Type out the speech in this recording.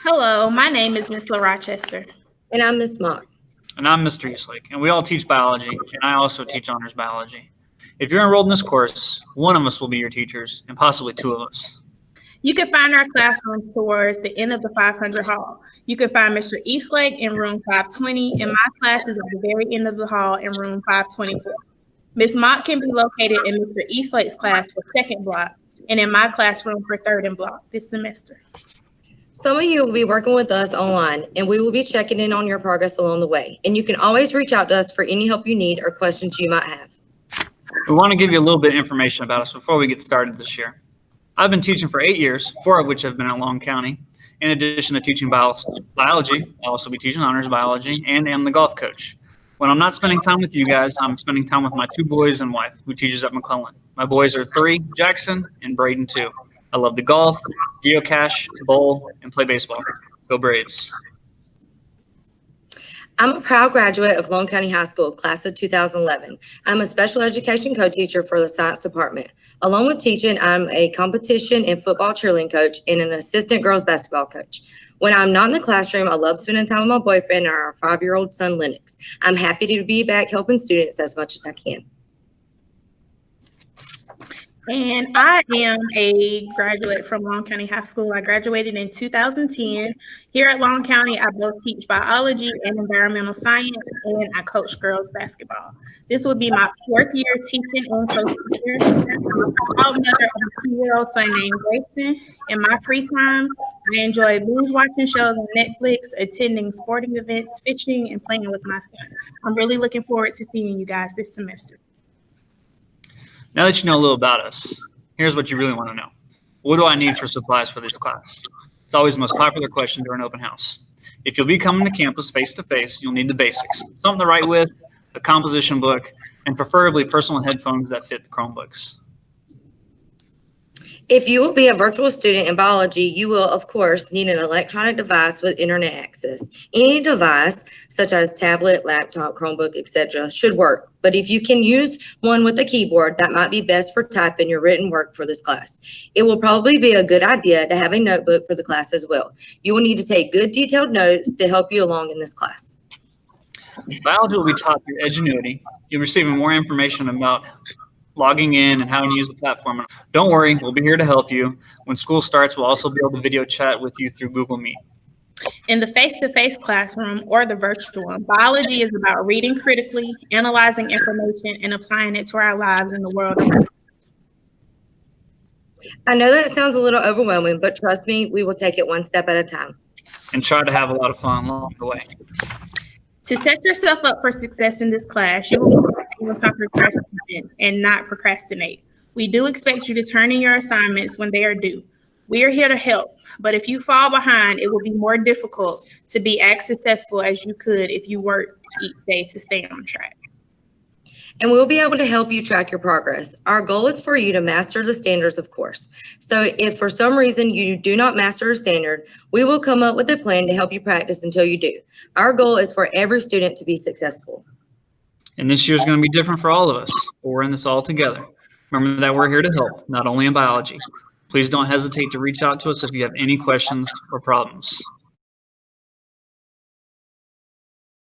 Hello, my name is Miss LaRochester. And I'm Miss Mock. And I'm Mr. Eastlake, and we all teach biology, and I also teach honors biology. If you're enrolled in this course, one of us will be your teachers, and possibly two of us. You can find our classroom towards the end of the 500 hall. You can find Mr. Eastlake in room 520, and my class is at the very end of the hall in room 524. Miss Mock can be located in Mr. Eastlake's class for second block, and in my classroom for third and block this semester. Some of you will be working with us online, and we will be checking in on your progress along the way. And you can always reach out to us for any help you need or questions you might have. We want to give you a little bit of information about us before we get started this year. I've been teaching for 8 years, 4 of which have been at Long County. In addition to teaching biology, I'll also be teaching honors biology, and am the golf coach. When I'm not spending time with you guys, I'm spending time with my 2 boys and wife, who teaches at McClellan. My boys are 3, Jackson, and Braden 2. I love to golf, geocache, bowl, and play baseball. Go Braves. I'm a proud graduate of Long County High School, class of 2011. I'm a special education co-teacher for the science department. Along with teaching, I'm a competition and football cheerleading coach and an assistant girls basketball coach. When I'm not in the classroom, I love spending time with my boyfriend and our 5-year-old son, Lennox. I'm happy to be back helping students as much as I can. And I am a graduate from Long County High School. I graduated in 2010. Here at Long County, I both teach biology and environmental science, and I coach girls basketball. This will be my 4th year teaching and coaching here. I'm a proud mother of a 2-year-old son named Grayson. In my free time, I enjoy binge watching shows on Netflix, attending sporting events, fishing, and playing with my son. I'm really looking forward to seeing you guys this semester. Now that you know a little about us, here's what you really want to know. What do I need for supplies for this class? It's always the most popular question during open house. If you'll be coming to campus face-to-face, you'll need the basics. Something to write with, a composition book, and preferably personal headphones that fit the Chromebooks. If you will be a virtual student in biology, you will, of course, need an electronic device with internet access. Any device, such as tablet, laptop, Chromebook, etc., should work. But if you can use one with a keyboard, that might be best for typing your written work for this class. It will probably be a good idea to have a notebook for the class as well. You will need to take good detailed notes to help you along in this class. Biology will be taught through Edgenuity. You'll be receiving more information about logging in and how to use the platform. Don't worry, we'll be here to help you. When school starts, we'll also be able to video chat with you through Google Meet. In the face-to-face classroom or the virtual one, biology is about reading critically, analyzing information, and applying it to our lives in the world. I know that it sounds a little overwhelming, but trust me, we will take it one step at a time. And try to have a lot of fun along the way. To set yourself up for success in this class, you will procrastinate and not procrastinate. We do expect you to turn in your assignments when they are due. We are here to help, but if you fall behind, it will be more difficult to be as successful as you could if you work each day to stay on track. And we'll be able to help you track your progress. Our goal is for you to master the standards, of course. So if for some reason you do not master a standard, we will come up with a plan to help you practice until you do. Our goal is for every student to be successful. And this year is going to be different for all of us, but we're in this all together. Remember that we're here to help, not only in biology. Please don't hesitate to reach out to us if you have any questions or problems.